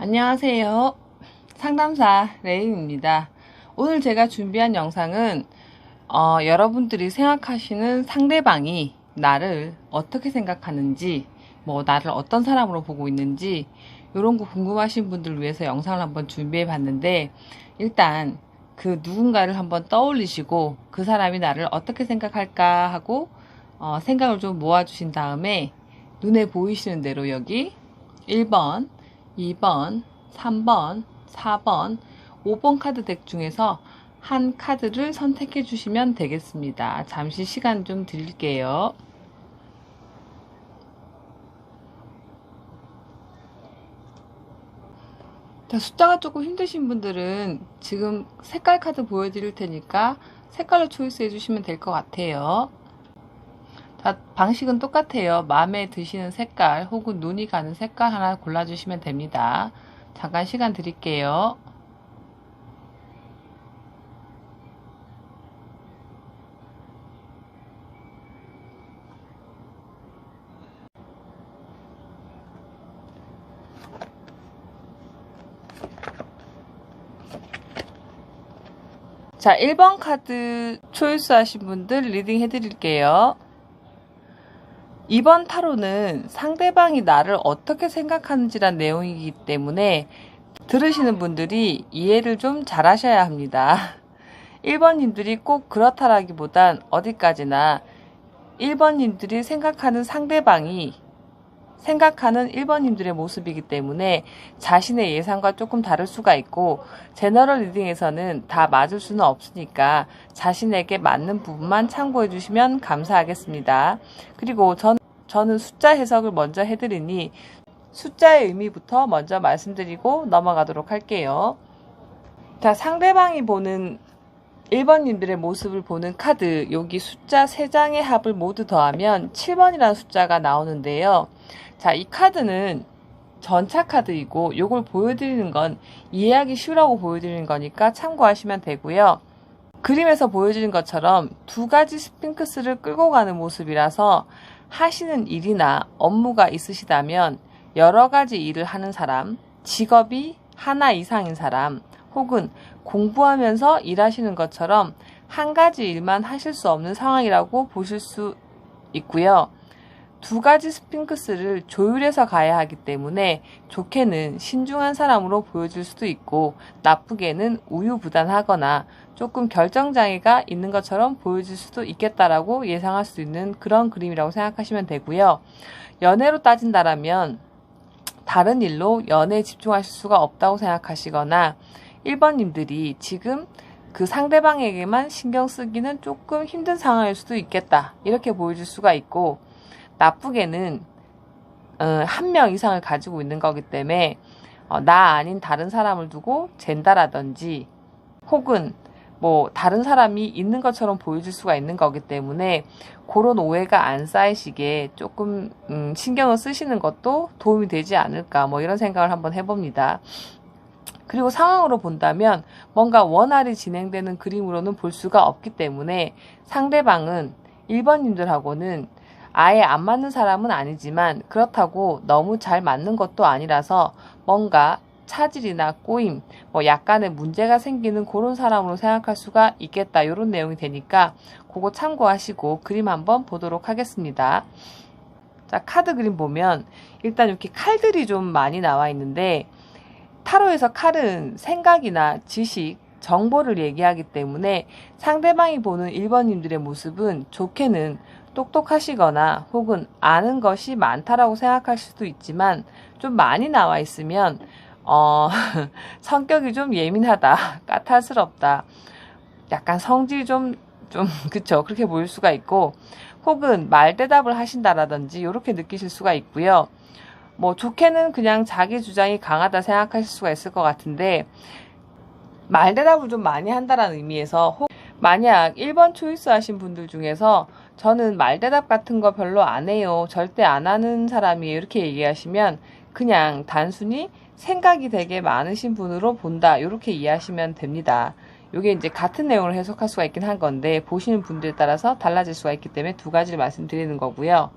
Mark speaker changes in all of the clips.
Speaker 1: 안녕하세요. 상담사 레인입니다. 오늘 제가 준비한 영상은 여러분들이 생각하시는 상대방이 나를 어떻게 생각하는지, 나를 어떤 사람으로 보고 있는지 이런 거 궁금하신 분들을 위해서 영상을 한번 준비해 봤는데, 일단 그 누군가를 한번 떠올리시고 그 사람이 나를 어떻게 생각할까 하고 생각을 좀 모아주신 다음에 눈에 보이시는 대로 여기 1번, 2번, 3번, 4번, 5번 카드 덱 중에서 한 카드를 선택해 주시면 되겠습니다. 잠시 시간 좀 드릴게요. 자, 숫자가 조금 힘드신 분들은 지금 색깔 카드 보여드릴 테니까 색깔로 초이스 해주시면 될 것 같아요. 자, 방식은 똑같아요. 마음에 드시는 색깔 혹은 눈이 가는 색깔 하나 골라주시면 됩니다. 잠깐 시간 드릴게요. 자, 1번 카드 초이스 하신 분들 리딩 해드릴게요. 2번 타로는 상대방이 나를 어떻게 생각하는지란 내용이기 때문에 들으시는 분들이 이해를 좀 잘 하셔야 합니다. 1번님들이 꼭 그렇다라기보단 어디까지나 1번님들이 생각하는 상대방이 생각하는 1번님들의 모습이기 때문에 자신의 예상과 조금 다를 수가 있고, 제너럴 리딩에서는 다 맞을 수는 없으니까 자신에게 맞는 부분만 참고해 주시면 감사하겠습니다. 그리고 저는 숫자 해석을 먼저 해드리니 숫자의 의미부터 먼저 말씀드리고 넘어가도록 할게요. 자, 상대방이 보는 1번님들의 모습을 보는 카드, 여기 숫자 3장의 합을 모두 더하면 7번이라는 숫자가 나오는데요. 자, 이 카드는 전차 카드이고 요걸 보여드리는 건 이해하기 쉬우라고 보여드리는 거니까 참고하시면 되고요. 그림에서 보여드린 것처럼 두 가지 스핑크스를 끌고 가는 모습이라서 하시는 일이나 업무가 있으시다면 여러 가지 일을 하는 사람, 직업이 하나 이상인 사람, 혹은 공부하면서 일하시는 것처럼 한 가지 일만 하실 수 없는 상황이라고 보실 수 있고요. 두 가지 스핑크스를 조율해서 가야 하기 때문에 좋게는 신중한 사람으로 보여질 수도 있고, 나쁘게는 우유부단하거나 조금 결정장애가 있는 것처럼 보여질 수도 있겠다라고 예상할 수 있는 그런 그림이라고 생각하시면 되고요. 연애로 따진다라면 다른 일로 연애에 집중하실 수가 없다고 생각하시거나, 1번님들이 지금 그 상대방에게만 신경 쓰기는 조금 힘든 상황일 수도 있겠다, 이렇게 보여줄 수가 있고, 나쁘게는 1명 이상을 가지고 있는 거기 때문에 나 아닌 다른 사람을 두고 잰다라든지, 혹은 다른 사람이 있는 것처럼 보여줄 수가 있는 거기 때문에 그런 오해가 안 쌓이시게 조금 신경을 쓰시는 것도 도움이 되지 않을까, 이런 생각을 한번 해봅니다. 그리고 상황으로 본다면 뭔가 원활히 진행되는 그림으로는 볼 수가 없기 때문에 상대방은 1번님들하고는 아예 안 맞는 사람은 아니지만 그렇다고 너무 잘 맞는 것도 아니라서 뭔가 차질이나 꼬임, 약간의 문제가 생기는 그런 사람으로 생각할 수가 있겠다, 이런 내용이 되니까 그거 참고하시고 그림 한번 보도록 하겠습니다. 자, 카드 그림 보면 일단 이렇게 칼들이 좀 많이 나와 있는데, 타로에서 칼은 생각이나 지식, 정보를 얘기하기 때문에 상대방이 보는 1번님들의 모습은 좋게는 똑똑하시거나 혹은 아는 것이 많다라고 생각할 수도 있지만, 좀 많이 나와 있으면 성격이 좀 예민하다, 까탈스럽다, 약간 성질이 그쵸, 그렇게 보일 수가 있고, 혹은 말대답을 하신다라든지 이렇게 느끼실 수가 있고요. 좋게는 그냥 자기 주장이 강하다 생각하실 수가 있을 것 같은데, 말대답을 좀 많이 한다라는 의미에서 만약 1번 초이스 하신 분들 중에서 저는 말대답 같은 거 별로 안 해요, 절대 안 하는 사람이에요, 이렇게 얘기하시면 그냥 단순히 생각이 되게 많으신 분으로 본다, 이렇게 이해하시면 됩니다. 이게 이제 같은 내용을 해석할 수가 있긴 한 건데 보시는 분들에 따라서 달라질 수가 있기 때문에 두 가지를 말씀드리는 거고요.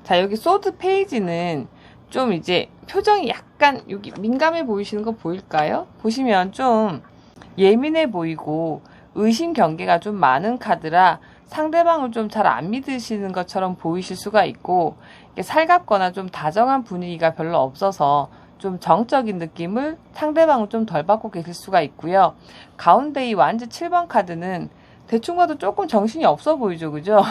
Speaker 1: 자, 여기 소드 페이지는 좀 이제 표정이 약간 여기 민감해 보이시는 거 보일까요? 보시면 좀 예민해 보이고 의심 경계가 좀 많은 카드라 상대방을 좀 잘 안 믿으시는 것처럼 보이실 수가 있고, 살갑거나 좀 다정한 분위기가 별로 없어서 좀 정적인 느낌을 상대방은 좀 덜 받고 계실 수가 있고요. 가운데 이 완즈 7번 카드는 대충 봐도 조금 정신이 없어 보이죠, 그죠?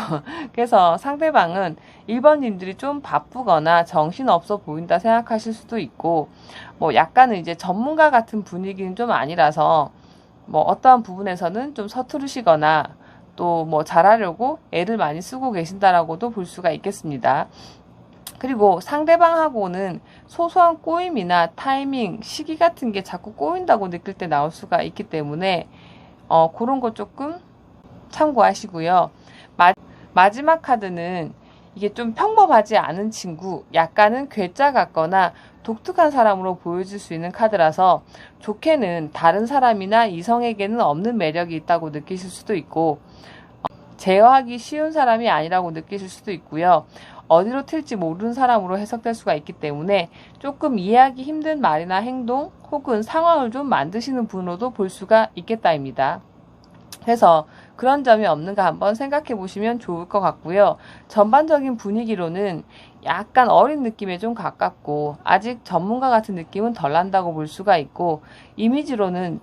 Speaker 1: 그래서 상대방은 1번님들이 좀 바쁘거나 정신 없어 보인다 생각하실 수도 있고, 뭐 약간은 이제 전문가 같은 분위기는 좀 아니라서 뭐 어떠한 부분에서는 좀 서투르시거나 또 뭐 잘하려고 애를 많이 쓰고 계신다라고도 볼 수가 있겠습니다. 그리고 상대방하고는 소소한 꼬임이나 타이밍, 시기 같은 게 자꾸 꼬인다고 느낄 때 나올 수가 있기 때문에 그런 거 조금 참고하시고요. 마지막 카드는 이게 좀 평범하지 않은 친구, 약간은 괴짜 같거나 독특한 사람으로 보여질 수 있는 카드라서 좋게는 다른 사람이나 이성에게는 없는 매력이 있다고 느끼실 수도 있고, 제어하기 쉬운 사람이 아니라고 느끼실 수도 있고요. 어디로 튈지 모르는 사람으로 해석될 수가 있기 때문에 조금 이해하기 힘든 말이나 행동 혹은 상황을 좀 만드시는 분으로도 볼 수가 있겠다입니다. 그래서 그런 점이 없는가 한번 생각해 보시면 좋을 것 같고요. 전반적인 분위기로는 약간 어린 느낌에 좀 가깝고 아직 전문가 같은 느낌은 덜 난다고 볼 수가 있고, 이미지로는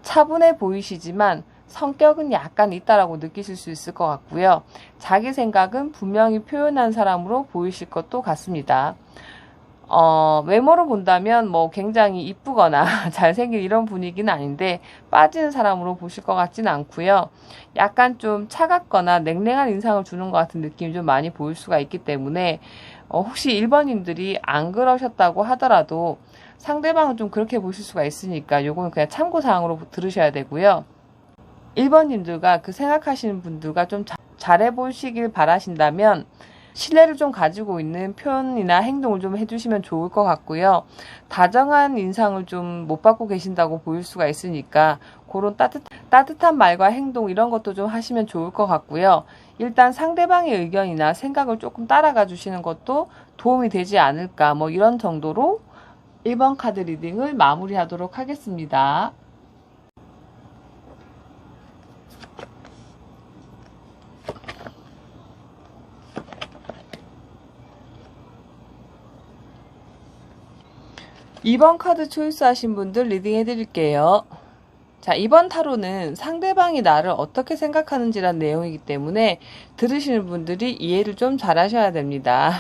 Speaker 1: 차분해 보이시지만 성격은 약간 있다라고 느끼실 수 있을 것 같고요. 자기 생각은 분명히 표현한 사람으로 보이실 것도 같습니다. 외모로 본다면 뭐 굉장히 이쁘거나 잘생긴 이런 분위기는 아닌데 빠지는 사람으로 보실 것 같지는 않고요. 약간 좀 차갑거나 냉랭한 인상을 주는 것 같은 느낌이 좀 많이 보일 수가 있기 때문에 혹시 1번님들이 안 그러셨다고 하더라도 상대방은 좀 그렇게 보실 수가 있으니까 요거는 그냥 참고사항으로 들으셔야 되고요. 1번님들과 그 생각하시는 분들과 좀 잘해보시길 바라신다면 신뢰를 좀 가지고 있는 표현이나 행동을 좀 해주시면 좋을 것 같고요. 다정한 인상을 좀 못 받고 계신다고 보일 수가 있으니까 그런 따뜻한 말과 행동 이런 것도 좀 하시면 좋을 것 같고요. 일단 상대방의 의견이나 생각을 조금 따라가 주시는 것도 도움이 되지 않을까, 뭐 이런 정도로 1번 카드 리딩을 마무리하도록 하겠습니다. 이번 카드 초이스 하신 분들 리딩 해드릴게요. 자, 이번 타로는 상대방이 나를 어떻게 생각하는지란 내용이기 때문에 들으시는 분들이 이해를 좀 잘 하셔야 됩니다.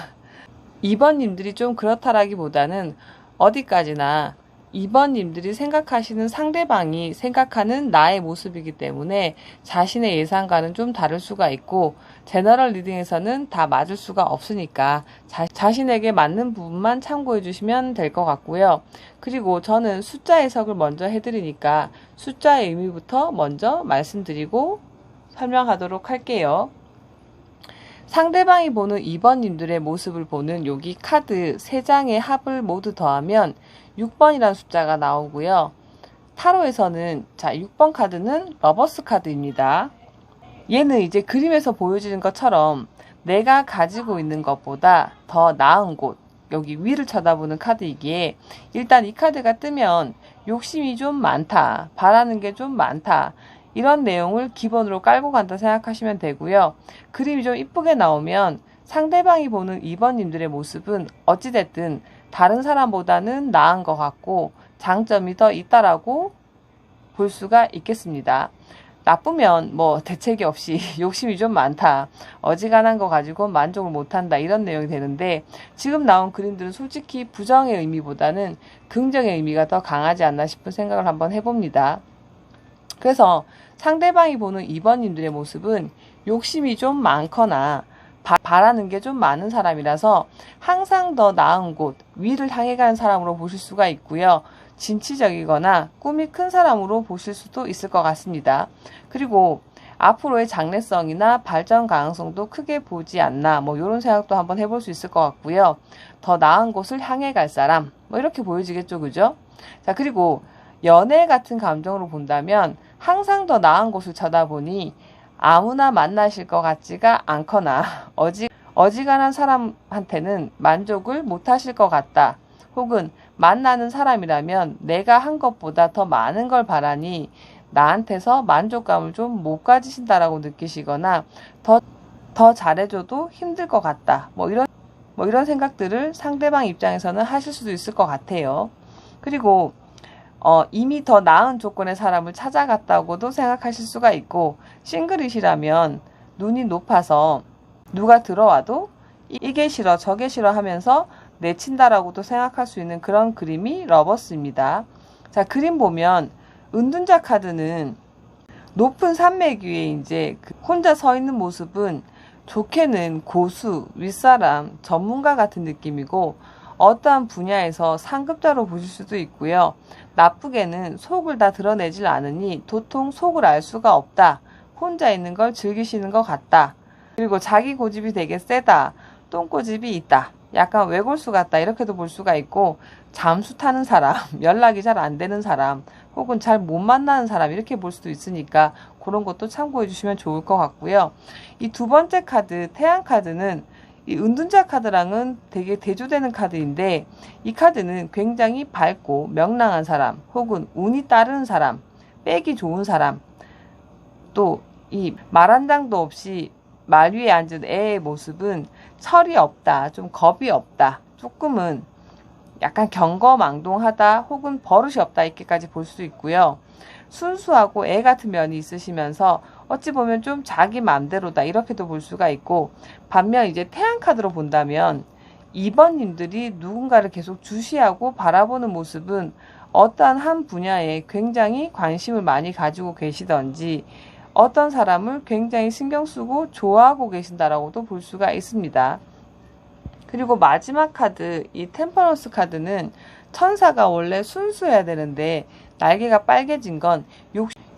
Speaker 1: 2번님들이 좀 그렇다라기보다는 어디까지나 2번님들이 생각하시는 상대방이 생각하는 나의 모습이기 때문에 자신의 예상과는 좀 다를 수가 있고, 제너럴 리딩에서는 다 맞을 수가 없으니까 자신에게 맞는 부분만 참고해 주시면 될 것 같고요. 그리고 저는 숫자 해석을 먼저 해드리니까 숫자의 의미부터 먼저 말씀드리고 설명하도록 할게요. 상대방이 보는 2번님들의 모습을 보는 여기 카드 3장의 합을 모두 더하면 6번이라는 숫자가 나오고요. 타로에서는 자 6번 카드는 러버스 카드입니다. 얘는 이제 그림에서 보여지는 것처럼 내가 가지고 있는 것보다 더 나은 곳, 여기 위를 쳐다보는 카드이기에 일단 이 카드가 뜨면 욕심이 좀 많다, 바라는 게 좀 많다, 이런 내용을 기본으로 깔고 간다 생각하시면 되고요. 그림이 좀 이쁘게 나오면 상대방이 보는 2번님들의 모습은 어찌됐든 다른 사람보다는 나은 것 같고 장점이 더 있다라고 볼 수가 있겠습니다. 나쁘면 뭐 대책이 없이 욕심이 좀 많다, 어지간한 거 가지고 만족을 못한다, 이런 내용이 되는데, 지금 나온 그림들은 솔직히 부정의 의미보다는 긍정의 의미가 더 강하지 않나 싶은 생각을 한번 해봅니다. 그래서 상대방이 보는 2번님들의 모습은 욕심이 좀 많거나 바라는 게 좀 많은 사람이라서 항상 더 나은 곳, 위를 향해 가는 사람으로 보실 수가 있고요. 진취적이거나 꿈이 큰 사람으로 보실 수도 있을 것 같습니다. 그리고 앞으로의 장래성이나 발전 가능성도 크게 보지 않나, 뭐 이런 생각도 한번 해볼 수 있을 것 같고요. 더 나은 곳을 향해 갈 사람, 뭐 이렇게 보여지겠죠, 그죠? 자, 그리고 연애 같은 감정으로 본다면 항상 더 나은 곳을 쳐다보니 아무나 만나실 것 같지가 않거나 어지간한 사람한테는 만족을 못하실 것 같다. 혹은 만나는 사람이라면 내가 한 것보다 더 많은 걸 바라니 나한테서 만족감을 좀 못 가지신다라고 느끼시거나 더 잘해줘도 힘들 것 같다. 뭐 이런 생각들을 상대방 입장에서는 하실 수도 있을 것 같아요. 그리고 이미 더 나은 조건의 사람을 찾아갔다고도 생각하실 수가 있고, 싱글이시라면 눈이 높아서 누가 들어와도 이게 싫어 저게 싫어 하면서 내친다라고도 생각할 수 있는 그런 그림이 러버스입니다. 자, 그림 보면 은둔자 카드는 높은 산맥 위에 이제 혼자 서 있는 모습은 좋게는 고수, 윗사람, 전문가 같은 느낌이고, 어떠한 분야에서 상급자로 보실 수도 있고요. 나쁘게는 속을 다 드러내질 않으니 도통 속을 알 수가 없다. 혼자 있는 걸 즐기시는 것 같다. 그리고 자기 고집이 되게 세다. 똥고집이 있다. 약간 외골수 같다. 이렇게도 볼 수가 있고, 잠수 타는 사람, 연락이 잘 안 되는 사람, 혹은 잘 못 만나는 사람, 이렇게 볼 수도 있으니까 그런 것도 참고해 주시면 좋을 것 같고요. 이 두 번째 카드, 태양 카드는 이 은둔자 카드랑은 되게 대조되는 카드인데, 이 카드는 굉장히 밝고 명랑한 사람, 혹은 운이 따르는 사람, 빼기 좋은 사람, 또 이 말 한 장도 없이 말 위에 앉은 애의 모습은 철이 없다, 좀 겁이 없다, 조금은 약간 경거망동하다, 혹은 버릇이 없다, 이렇게까지 볼 수 있고요. 순수하고 애 같은 면이 있으시면서 어찌 보면 좀 자기 맘대로다, 이렇게도 볼 수가 있고, 반면 이제 태양 카드로 본다면 2번님들이 누군가를 계속 주시하고 바라보는 모습은 어떠한 한 분야에 굉장히 관심을 많이 가지고 계시던지, 어떤 사람을 굉장히 신경 쓰고 좋아하고 계신다라고도 볼 수가 있습니다. 그리고 마지막 카드, 이 템퍼런스 카드는 천사가 원래 순수해야 되는데 날개가 빨개진 건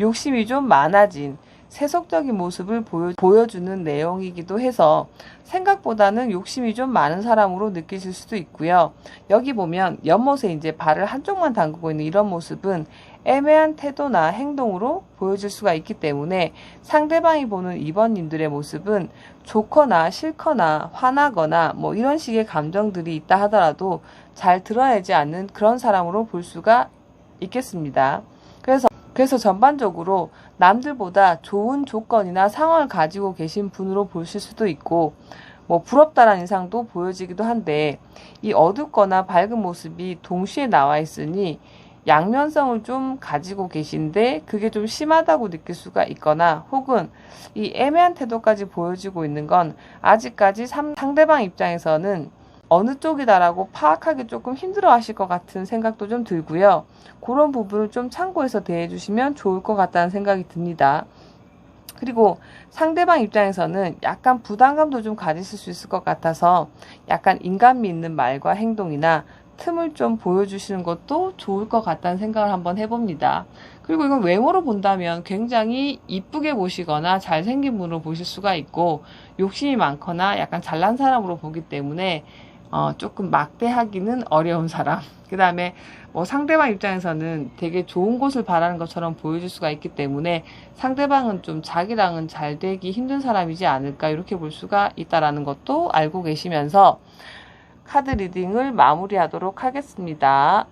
Speaker 1: 욕심이 좀 많아진 세속적인 모습을 보여주는 내용이기도 해서 생각보다는 욕심이 좀 많은 사람으로 느끼실 수도 있고요. 여기 보면 연못에 이제 발을 한쪽만 담그고 있는 이런 모습은 애매한 태도나 행동으로 보여질 수가 있기 때문에 상대방이 보는 2번님들의 모습은 좋거나 싫거나 화나거나 뭐 이런 식의 감정들이 있다 하더라도 잘 드러내지 않는 그런 사람으로 볼 수가 있겠습니다. 그래서 전반적으로 남들보다 좋은 조건이나 상황을 가지고 계신 분으로 보실 수도 있고, 뭐 부럽다라는 인상도 보여지기도 한데, 이 어둡거나 밝은 모습이 동시에 나와 있으니 양면성을 좀 가지고 계신데 그게 좀 심하다고 느낄 수가 있거나, 혹은 이 애매한 태도까지 보여지고 있는 건 아직까지 상대방 입장에서는 어느 쪽이다라고 파악하기 조금 힘들어 하실 것 같은 생각도 좀 들고요. 그런 부분을 좀 참고해서 대해 주시면 좋을 것 같다는 생각이 듭니다. 그리고 상대방 입장에서는 약간 부담감도 좀 가지실 수 있을 것 같아서 약간 인간미 있는 말과 행동이나 틈을 좀 보여주시는 것도 좋을 것 같다는 생각을 한번 해봅니다. 그리고 이건 외모로 본다면 굉장히 이쁘게 보시거나 잘생긴 분으로 보실 수가 있고, 욕심이 많거나 약간 잘난 사람으로 보기 때문에 조금 막대하기는 어려운 사람. 그 다음에 뭐 상대방 입장에서는 되게 좋은 곳을 바라는 것처럼 보여줄 수가 있기 때문에 상대방은 좀 자기랑은 잘 되기 힘든 사람이지 않을까, 이렇게 볼 수가 있다라는 것도 알고 계시면서 카드 리딩을 마무리하도록 하겠습니다.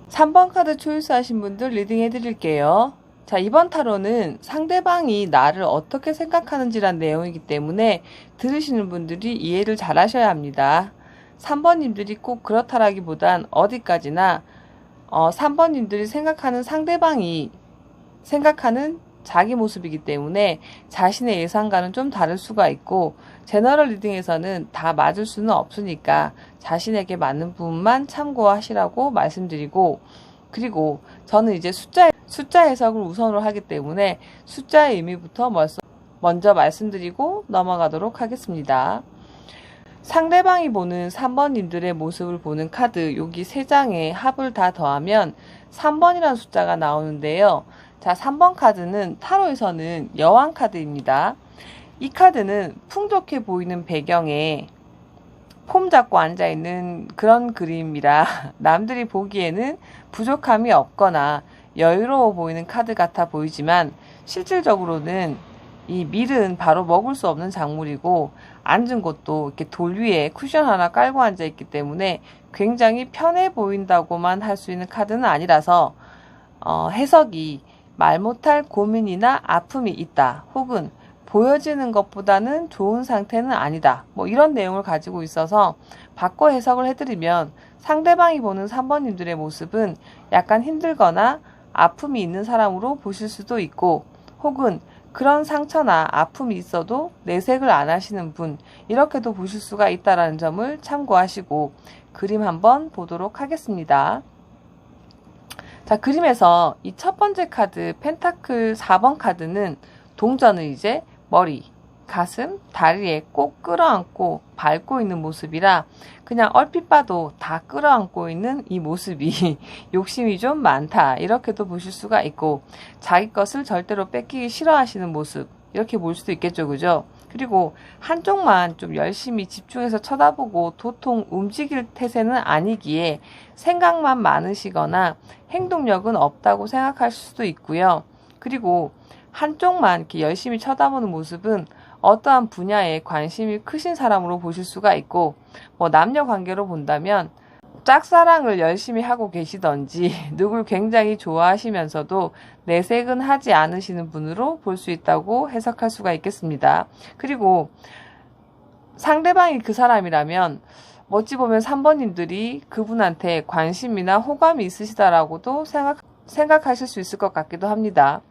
Speaker 1: (3번) 카드 초이스 하신 분들 리딩 해드릴게요. 자, 이번 타로는 상대방이 나를 어떻게 생각하는지란 내용이기 때문에 들으시는 분들이 이해를 잘 하셔야 합니다. 3번님들이 꼭 그렇다라기보단 어디까지나 3번님들이 생각하는 상대방이 생각하는 자기 모습이기 때문에 자신의 예상과는 좀 다를 수가 있고, 제너럴 리딩에서는 다 맞을 수는 없으니까 자신에게 맞는 부분만 참고하시라고 말씀드리고, 그리고 저는 이제 숫자 해석을 우선으로 하기 때문에 숫자의 의미부터 먼저 말씀드리고 넘어가도록 하겠습니다. 상대방이 보는 3번님들의 모습을 보는 카드, 여기 3장의 합을 다 더하면 3번이라는 숫자가 나오는데요. 자, 3번 카드는 타로에서는 여왕 카드입니다. 이 카드는 풍족해 보이는 배경에 폼 잡고 앉아있는 그런 그림이라 남들이 보기에는 부족함이 없거나 여유로워 보이는 카드 같아 보이지만 실질적으로는 이 밀은 바로 먹을 수 없는 작물이고 앉은 곳도 이렇게 돌 위에 쿠션 하나 깔고 앉아 있기 때문에 굉장히 편해 보인다고만 할 수 있는 카드는 아니라서 해석이 말 못할 고민이나 아픔이 있다 혹은 보여지는 것보다는 좋은 상태는 아니다 뭐 이런 내용을 가지고 있어서 바꿔 해석을 해드리면 상대방이 보는 3번님들의 모습은 약간 힘들거나 아픔이 있는 사람으로 보실 수도 있고 혹은 그런 상처나 아픔이 있어도 내색을 안 하시는 분 이렇게도 보실 수가 있다는 점을 참고하시고 그림 한번 보도록 하겠습니다. 자, 그림에서 이 첫 번째 카드 펜타클 4번 카드는 동전을 이제 머리, 가슴, 다리에 꼭 끌어안고 밟고 있는 모습이라 그냥 얼핏 봐도 다 끌어안고 있는 이 모습이 욕심이 좀 많다 이렇게도 보실 수가 있고 자기 것을 절대로 뺏기기 싫어하시는 모습 이렇게 볼 수도 있겠죠, 그죠? 그리고 한쪽만 좀 열심히 집중해서 쳐다보고 도통 움직일 태세는 아니기에 생각만 많으시거나 행동력은 없다고 생각할 수도 있고요. 그리고 한쪽만 이렇게 열심히 쳐다보는 모습은 어떠한 분야에 관심이 크신 사람으로 보실 수가 있고 뭐 남녀 관계로 본다면 짝사랑을 열심히 하고 계시던지 누굴 굉장히 좋아하시면서도 내색은 하지 않으시는 분으로 볼 수 있다고 해석할 수가 있겠습니다. 그리고 상대방이 그 사람이라면 어찌 보면 3번님들이 그분한테 관심이나 호감이 있으시다라고도 생각하실 수 있을 것 같기도 합니다.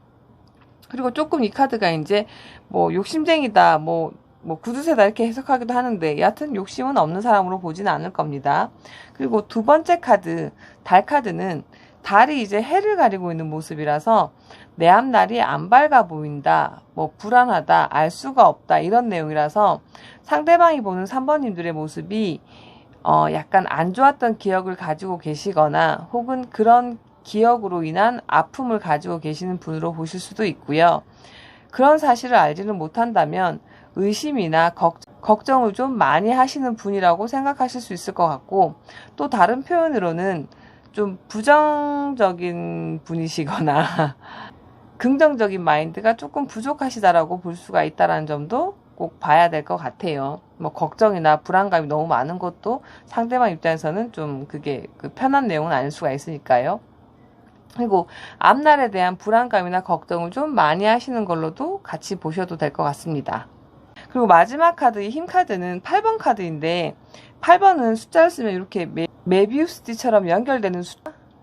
Speaker 1: 그리고 조금 이 카드가 이제 뭐 욕심쟁이다, 뭐 구두쇠다 이렇게 해석하기도 하는데 여하튼 욕심은 없는 사람으로 보지는 않을 겁니다. 그리고 두 번째 카드, 달 카드는 달이 이제 해를 가리고 있는 모습이라서 내 앞날이 안 밝아 보인다, 뭐 불안하다, 알 수가 없다 이런 내용이라서 상대방이 보는 3번님들의 모습이 약간 안 좋았던 기억을 가지고 계시거나 혹은 그런 기억으로 인한 아픔을 가지고 계시는 분으로 보실 수도 있고요. 그런 사실을 알지는 못한다면 의심이나 걱정을 좀 많이 하시는 분이라고 생각하실 수 있을 것 같고 또 다른 표현으로는 좀 부정적인 분이시거나 긍정적인 마인드가 조금 부족하시다라고 볼 수가 있다는 점도 꼭 봐야 될 것 같아요. 뭐 걱정이나 불안감이 너무 많은 것도 상대방 입장에서는 좀 그게 편한 내용은 아닐 수가 있으니까요. 그리고 앞날에 대한 불안감이나 걱정을 좀 많이 하시는 걸로도 같이 보셔도 될 것 같습니다. 그리고 마지막 카드, 힘 카드는 8번 카드인데 8번은 숫자를 쓰면 이렇게 메비우스띠처럼 연결되는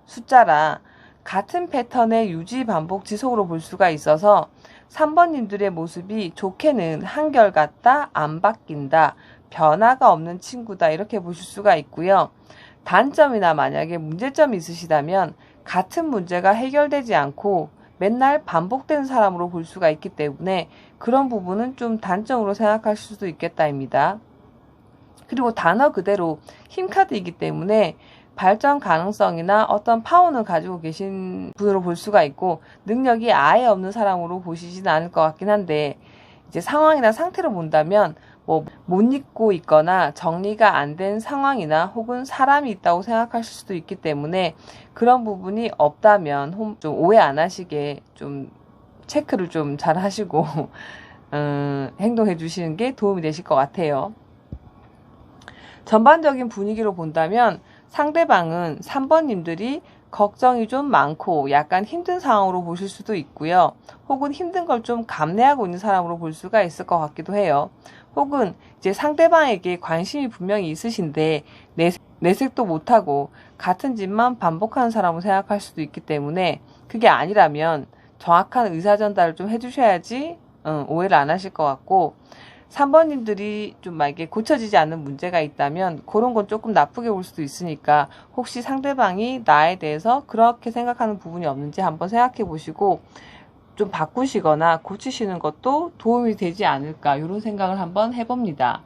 Speaker 1: 숫자라 같은 패턴의 유지 반복 지속으로 볼 수가 있어서 3번님들의 모습이 좋게는 한결같다, 안 바뀐다, 변화가 없는 친구다 이렇게 보실 수가 있고요. 단점이나 만약에 문제점이 있으시다면 같은 문제가 해결되지 않고 맨날 반복되는 사람으로 볼 수가 있기 때문에 그런 부분은 좀 단점으로 생각할 수도 있겠다입니다. 그리고 단어 그대로 힘카드이기 때문에 발전 가능성이나 어떤 파워는 가지고 계신 분으로 볼 수가 있고 능력이 아예 없는 사람으로 보시지는 않을 것 같긴 한데 이제 상황이나 상태로 본다면 뭐 못 잊고 있거나 정리가 안 된 상황이나 혹은 사람이 있다고 생각하실 수도 있기 때문에 그런 부분이 없다면 좀 오해 안 하시게 좀 체크를 좀 잘 하시고 행동해 주시는 게 도움이 되실 것 같아요. 전반적인 분위기로 본다면 상대방은 3번님들이 걱정이 좀 많고 약간 힘든 상황으로 보실 수도 있고요. 혹은 힘든 걸 좀 감내하고 있는 사람으로 볼 수가 있을 것 같기도 해요. 혹은 이제 상대방에게 관심이 분명히 있으신데 내색도 못하고 같은 짓만 반복하는 사람으로 생각할 수도 있기 때문에 그게 아니라면 정확한 의사 전달을 좀 해주셔야지 오해를 안 하실 것 같고 3번님들이 좀 만약에 고쳐지지 않는 문제가 있다면 그런 건 조금 나쁘게 볼 수도 있으니까 혹시 상대방이 나에 대해서 그렇게 생각하는 부분이 없는지 한번 생각해 보시고 좀 바꾸시거나 고치시는 것도 도움이 되지 않을까 이런 생각을 한번 해봅니다.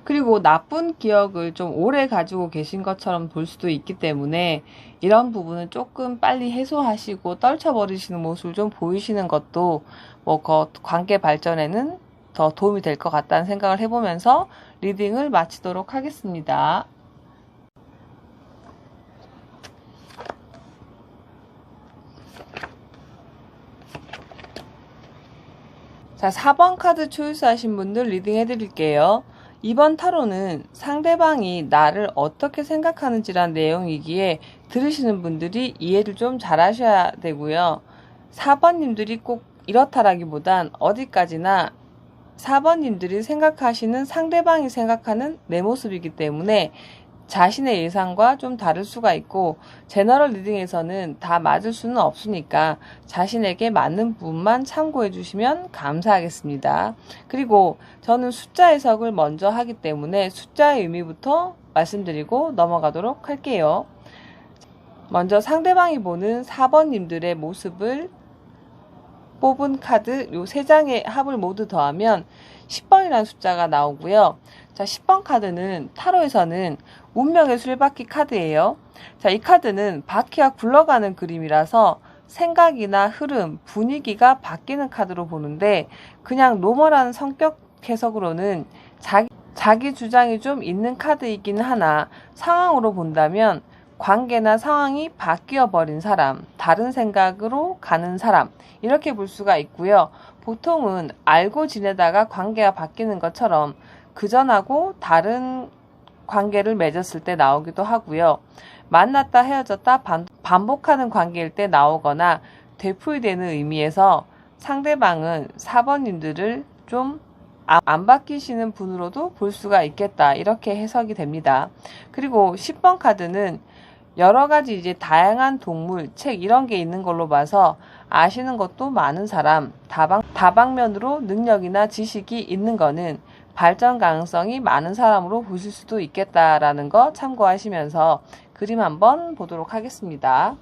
Speaker 1: 그리고 나쁜 기억을 좀 오래 가지고 계신 것처럼 볼 수도 있기 때문에 이런 부분은 조금 빨리 해소하시고 떨쳐버리시는 모습을 좀 보이시는 것도 뭐 관계 발전에는 더 도움이 될 것 같다는 생각을 해보면서 리딩을 마치도록 하겠습니다. 자, 4번 카드 초이스 하신 분들 리딩 해드릴게요. 이번 타로는 상대방이 나를 어떻게 생각하는지란 내용이기에 들으시는 분들이 이해를 좀 잘 하셔야 되고요. 4번님들이 꼭 이렇다라기보단 어디까지나 4번님들이 생각하시는 상대방이 생각하는 내 모습이기 때문에 자신의 예상과 좀 다를 수가 있고 제너럴 리딩에서는 다 맞을 수는 없으니까 자신에게 맞는 부분만 참고해 주시면 감사하겠습니다. 그리고 저는 숫자 해석을 먼저 하기 때문에 숫자의 의미부터 말씀드리고 넘어가도록 할게요. 먼저 상대방이 보는 4번님들의 모습을 뽑은 카드 요 3장의 합을 모두 더하면 10번이라는 숫자가 나오고요. 자, 10번 카드는 타로에서는 운명의 술바퀴 카드예요. 자, 이 카드는 바퀴가 굴러가는 그림이라서 생각이나 흐름, 분위기가 바뀌는 카드로 보는데 그냥 노멀한 성격 해석으로는 자기 주장이 좀 있는 카드이긴 하나 상황으로 본다면 관계나 상황이 바뀌어 버린 사람, 다른 생각으로 가는 사람 이렇게 볼 수가 있고요. 보통은 알고 지내다가 관계가 바뀌는 것처럼 그전하고 다른 관계를 맺었을 때 나오기도 하고요. 만났다 헤어졌다 반복하는 관계일 때 나오거나 되풀이되는 의미에서 상대방은 4번님들을 좀 안 바뀌시는 분으로도 볼 수가 있겠다. 이렇게 해석이 됩니다. 그리고 10번 카드는 여러 가지 이제 다양한 동물, 책 이런 게 있는 걸로 봐서 아시는 것도 많은 사람, 다방면으로 능력이나 지식이 있는 거는 발전 가능성이 많은 사람으로 보실 수도 있겠다라는 거 참고하시면서 그림 한번 보도록 하겠습니다.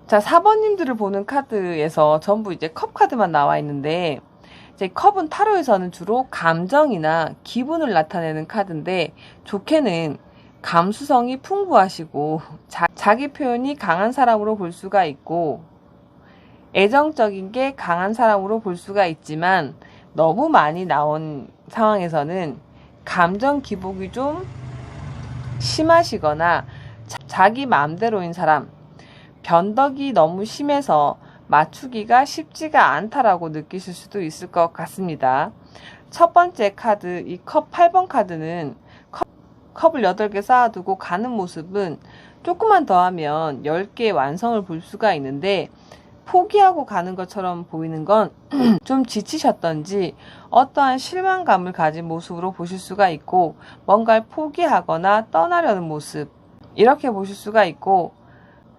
Speaker 1: 자, 4번님들을 보는 카드에서 전부 이제 컵 카드만 나와 있는데 이제 컵은 타로에서는 주로 감정이나 기분을 나타내는 카드인데 좋게는 감수성이 풍부하시고 자기 표현이 강한 사람으로 볼 수가 있고 애정적인 게 강한 사람으로 볼 수가 있지만 너무 많이 나온 상황에서는 감정 기복이 좀 심하시거나 자기 마음대로인 사람, 변덕이 너무 심해서 맞추기가 쉽지가 않다라고 느끼실 수도 있을 것 같습니다. 첫 번째 카드, 이 컵 8번 카드는 컵을 8개 쌓아두고 가는 모습은 조금만 더 하면 10개의 완성을 볼 수가 있는데 포기하고 가는 것처럼 보이는 건 좀 지치셨던지 어떠한 실망감을 가진 모습으로 보실 수가 있고 뭔가를 포기하거나 떠나려는 모습 이렇게 보실 수가 있고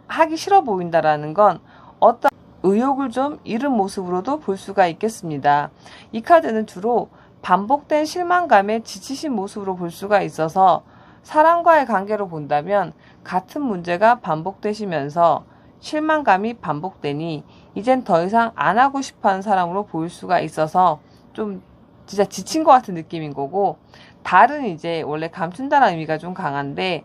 Speaker 1: 하기 싫어 보인다라는 건 어떤 의욕을 좀 잃은 모습으로도 볼 수가 있겠습니다. 이 카드는 주로 반복된 실망감에 지치신 모습으로 볼 수가 있어서 사람과의 관계로 본다면 같은 문제가 반복되시면서 실망감이 반복되니 이젠 더 이상 안 하고 싶어하는 사람으로 보일 수가 있어서 좀 진짜 지친 것 같은 느낌인 거고 달은 이제 원래 감춘다는 의미가 좀 강한데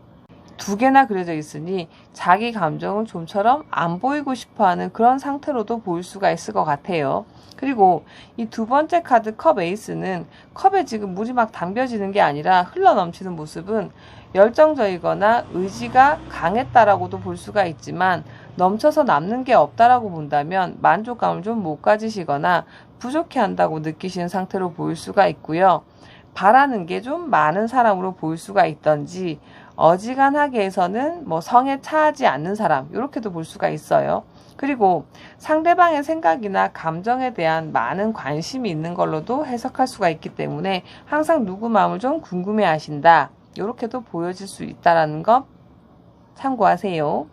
Speaker 1: 2개나 그려져 있으니 자기 감정을 좀처럼 안 보이고 싶어하는 그런 상태로도 보일 수가 있을 것 같아요. 그리고 이 2번째 카드 컵 에이스는 컵에 지금 물이 막 담겨지는 게 아니라 흘러넘치는 모습은 열정적이거나 의지가 강했다라고도 볼 수가 있지만 넘쳐서 남는 게 없다라고 본다면 만족감을 좀 못 가지시거나 부족해 한다고 느끼시는 상태로 보일 수가 있고요. 바라는 게 좀 많은 사람으로 보일 수가 있던지 어지간하게 해서는 뭐 성에 차지 않는 사람 이렇게도 볼 수가 있어요. 그리고 상대방의 생각이나 감정에 대한 많은 관심이 있는 걸로도 해석할 수가 있기 때문에 항상 누구 마음을 좀 궁금해 하신다 이렇게도 보여질 수 있다는 거 참고하세요.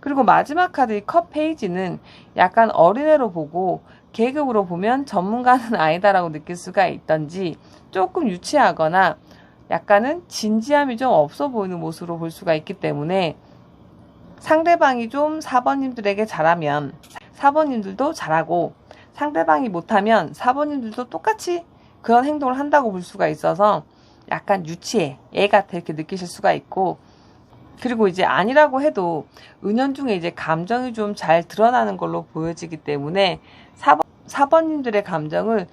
Speaker 1: 그리고 마지막 카드 이 컵 페이지는 약간 어린애로 보고 계급으로 보면 전문가는 아니다라고 느낄 수가 있던지 조금 유치하거나 약간은 진지함이 좀 없어 보이는 모습으로 볼 수가 있기 때문에 상대방이 좀 4번님들에게 잘하면 4번님들도 잘하고 상대방이 못하면 4번님들도 똑같이 그런 행동을 한다고 볼 수가 있어서 약간 유치해, 애 같아 이렇게 느끼실 수가 있고 그리고 이제 아니라고 해도 은연중에 이제 감정이 좀 잘 드러나는 걸로 보여지기 때문에 4번님들의 감정을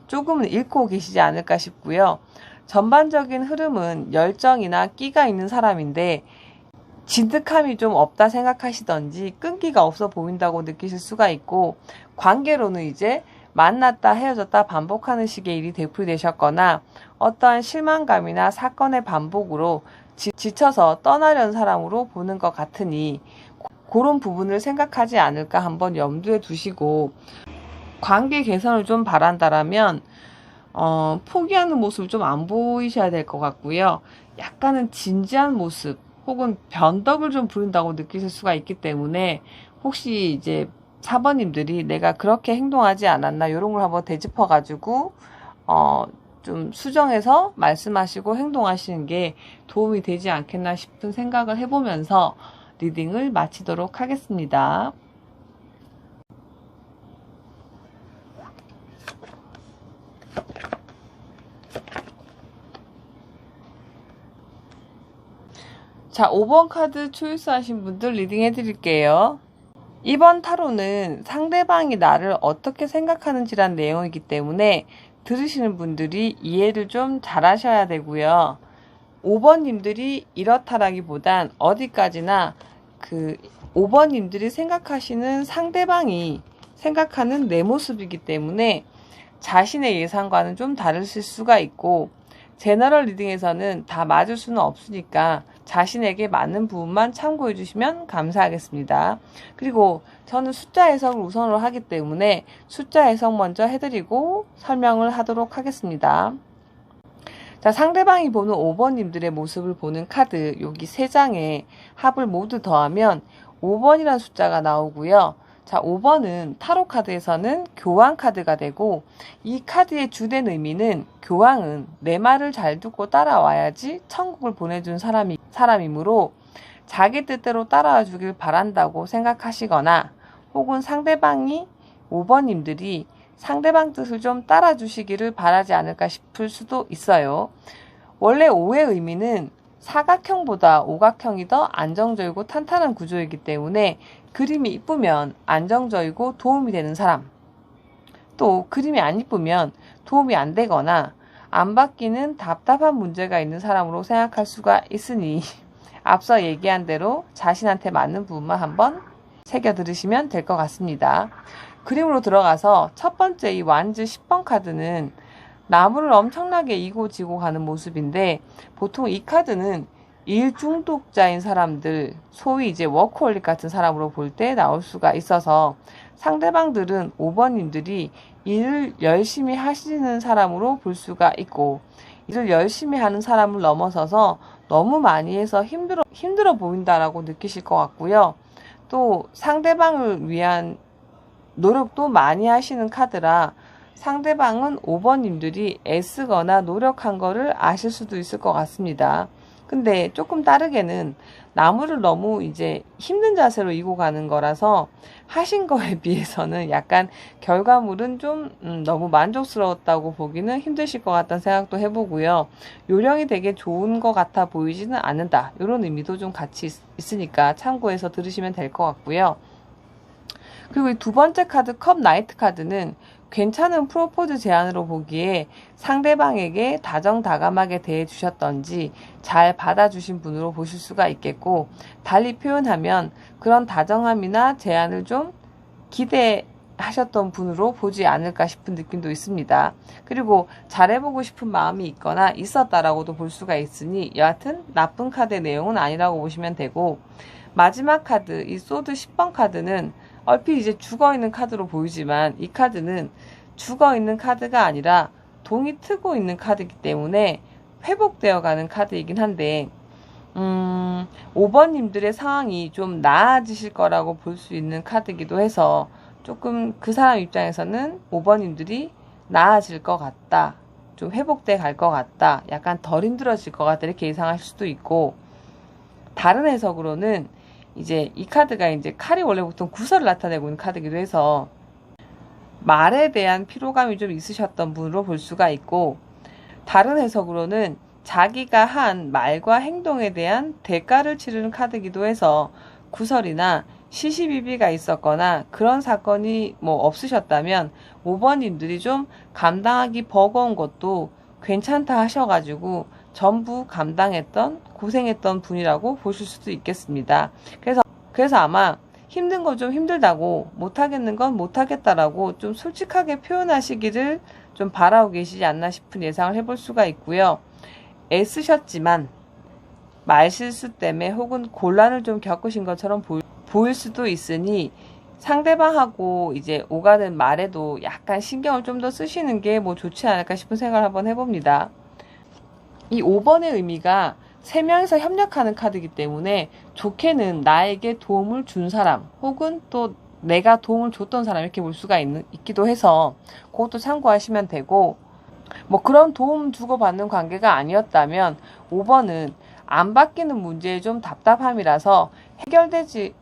Speaker 1: 조금은 읽고 계시지 않을까 싶고요. 전반적인 흐름은 열정이나 끼가 있는 사람인데 진득함이 좀 없다 생각하시던지 끈기가 없어 보인다고 느끼실 수가 있고, 관계로는 이제 만났다 헤어졌다 반복하는 식의 일이 되풀이되셨거나 어떠한 실망감이나 사건의 반복으로 지쳐서 떠나려는 사람으로 보는 것 같으니 그런 부분을 생각하지 않을까 한번 염두에 두시고, 관계 개선을 좀 바란다라면 포기하는 모습을 좀 안 보이셔야 될 것 같고요. 약간은 진지한 모습 혹은 변덕을 좀 부린다고 느끼실 수가 있기 때문에, 혹시 이제 4번님들이 내가 그렇게 행동하지 않았나 이런 걸 한번 되짚어 가지고 좀 수정해서 말씀하시고 행동하시는 게 도움이 되지 않겠나 싶은 생각을 해보면서 리딩을 마치도록 하겠습니다. 자, 5번 카드 초이스 하신 분들 리딩 해드릴게요. 이번 타로는 상대방이 나를 어떻게 생각하는지란 내용이기 때문에 들으시는 분들이 이해를 좀 잘 하셔야 되고요. 5번님들이 이렇다라기보단 어디까지나 5번님들이 생각하시는 상대방이 생각하는 내 모습이기 때문에 자신의 예상과는 좀 다르실 수가 있고, 제너럴 리딩에서는 다 맞을 수는 없으니까 자신에게 맞는 부분만 참고해 주시면 감사하겠습니다. 그리고 저는 숫자 해석을 우선으로 하기 때문에 숫자 해석 먼저 해드리고 설명을 하도록 하겠습니다. 자, 상대방이 보는 5번님들의 모습을 보는 카드 여기 3장에 합을 모두 더하면 5번이라는 숫자가 나오고요. 자, 5번은 타로 카드에서는 교황 카드가 되고, 이 카드의 주된 의미는 교황은 내 말을 잘 듣고 따라와야지 천국을 보내준 사람이므로 자기 뜻대로 따라와 주길 바란다고 생각하시거나, 혹은 상대방이 5번님들이 상대방 뜻을 좀 따라주시기를 바라지 않을까 싶을 수도 있어요. 원래 5의 의미는 사각형보다 오각형이 더 안정적이고 탄탄한 구조이기 때문에 그림이 이쁘면 안정적이고 도움이 되는 사람, 또 그림이 안 이쁘면 도움이 안 되거나 안 바뀌는 답답한 문제가 있는 사람으로 생각할 수가 있으니 앞서 얘기한 대로 자신한테 맞는 부분만 한번 새겨 들으시면 될 것 같습니다. 그림으로 들어가서 첫 번째 이 완즈 10번 카드는 나무를 엄청나게 이고 지고 가는 모습인데, 보통 이 카드는 일 중독자인 사람들, 소위 이제 워커홀릭 같은 사람으로 볼 때 나올 수가 있어서, 상대방들은 5번님들이 일을 열심히 하시는 사람으로 볼 수가 있고, 일을 열심히 하는 사람을 넘어서서 너무 많이 해서 힘들어 보인다라고 느끼실 것 같고요. 또 상대방을 위한 노력도 많이 하시는 카드라 상대방은 5번님들이 애쓰거나 노력한 거를 아실 수도 있을 것 같습니다. 근데 조금 다르게는 나무를 너무 이제 힘든 자세로 이고 가는 거라서 하신 거에 비해서는 약간 결과물은 좀 너무 만족스러웠다고 보기는 힘드실 것 같다는 생각도 해보고요. 요령이 되게 좋은 것 같아 보이지는 않는다, 이런 의미도 좀 같이 있으니까 참고해서 들으시면 될 것 같고요. 그리고 이 두 번째 카드 컵 나이트 카드는 괜찮은 프로포즈 제안으로 보기에 상대방에게 다정다감하게 대해주셨던지 잘 받아주신 분으로 보실 수가 있겠고, 달리 표현하면 그런 다정함이나 제안을 좀 기대하셨던 분으로 보지 않을까 싶은 느낌도 있습니다. 그리고 잘해보고 싶은 마음이 있거나 있었다라고도 볼 수가 있으니 여하튼 나쁜 카드의 내용은 아니라고 보시면 되고, 마지막 카드 이 소드 10번 카드는 얼핏 이제 죽어있는 카드로 보이지만 이 카드는 죽어있는 카드가 아니라 동이 트고 있는 카드이기 때문에 회복되어 가는 카드이긴 한데, 5번님들의 상황이 좀 나아지실 거라고 볼 수 있는 카드이기도 해서 조금 그 사람 입장에서는 5번님들이 나아질 것 같다, 좀 회복돼 갈 것 같다, 약간 덜 힘들어질 것 같다 이렇게 예상하실 수도 있고, 다른 해석으로는 이제 이 카드가 이제 칼이 원래 보통 구설을 나타내고 있는 카드이기도 해서 말에 대한 피로감이 좀 있으셨던 분으로 볼 수가 있고, 다른 해석으로는 자기가 한 말과 행동에 대한 대가를 치르는 카드이기도 해서 구설이나 시시비비가 있었거나 그런 사건이 뭐 없으셨다면 5번님들이 좀 감당하기 버거운 것도 괜찮다 하셔가지고 전부 감당했던 고생했던 분이라고 보실 수도 있겠습니다. 그래서 아마 힘든 건 좀 힘들다고 못하겠는 건 못하겠다라고 좀 솔직하게 표현하시기를 좀 바라고 계시지 않나 싶은 예상을 해볼 수가 있고요. 애쓰셨지만 말실수 때문에 혹은 곤란을 좀 겪으신 것처럼 보일 수도 있으니 상대방하고 이제 오가는 말에도 약간 신경을 좀 더 쓰시는 게 뭐 좋지 않을까 싶은 생각을 한번 해봅니다. 이 5번의 의미가 3명이서 협력하는 카드이기 때문에 좋게는 나에게 도움을 준 사람 혹은 또 내가 도움을 줬던 사람 이렇게 볼 수가 있기도 해서 그것도 참고하시면 되고, 뭐 그런 도움 주고받는 관계가 아니었다면 5번은 안 바뀌는 문제에 좀 답답함이라서 해결되지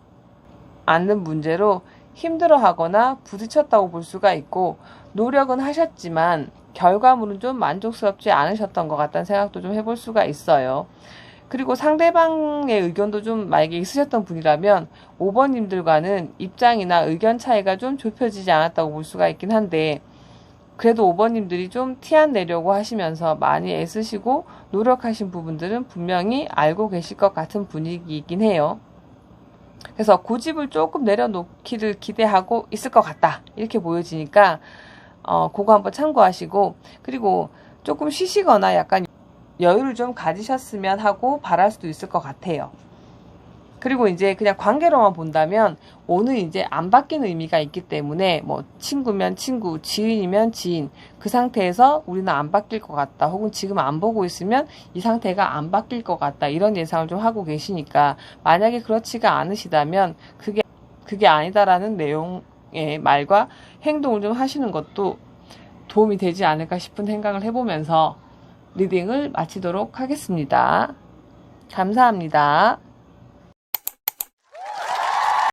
Speaker 1: 않는 문제로 힘들어하거나 부딪혔다고 볼 수가 있고, 노력은 하셨지만 결과물은 좀 만족스럽지 않으셨던 것 같다는 생각도 좀 해볼 수가 있어요. 그리고 상대방의 의견도 좀 만약에 있으셨던 분이라면 5번님들과는 입장이나 의견 차이가 좀 좁혀지지 않았다고 볼 수가 있긴 한데, 그래도 5번님들이 좀 티 안 내려고 하시면서 많이 애쓰시고 노력하신 부분들은 분명히 알고 계실 것 같은 분위기이긴 해요. 그래서 고집을 조금 내려놓기를 기대하고 있을 것 같다 이렇게 보여지니까 그거 한번 참고하시고, 그리고 조금 쉬시거나 약간 여유를 좀 가지셨으면 하고 바랄 수도 있을 것 같아요. 그리고 이제 그냥 관계로만 본다면 5는 이제 안 바뀌는 의미가 있기 때문에 뭐 친구면 친구, 지인이면 지인, 그 상태에서 우리는 안 바뀔 것 같다 혹은 지금 안 보고 있으면 이 상태가 안 바뀔 것 같다 이런 예상을 좀 하고 계시니까, 만약에 그렇지가 않으시다면 그게 아니다라는 내용의 말과 행동을 좀 하시는 것도 도움이 되지 않을까 싶은 생각을 해보면서 리딩을 마치도록 하겠습니다. 감사합니다.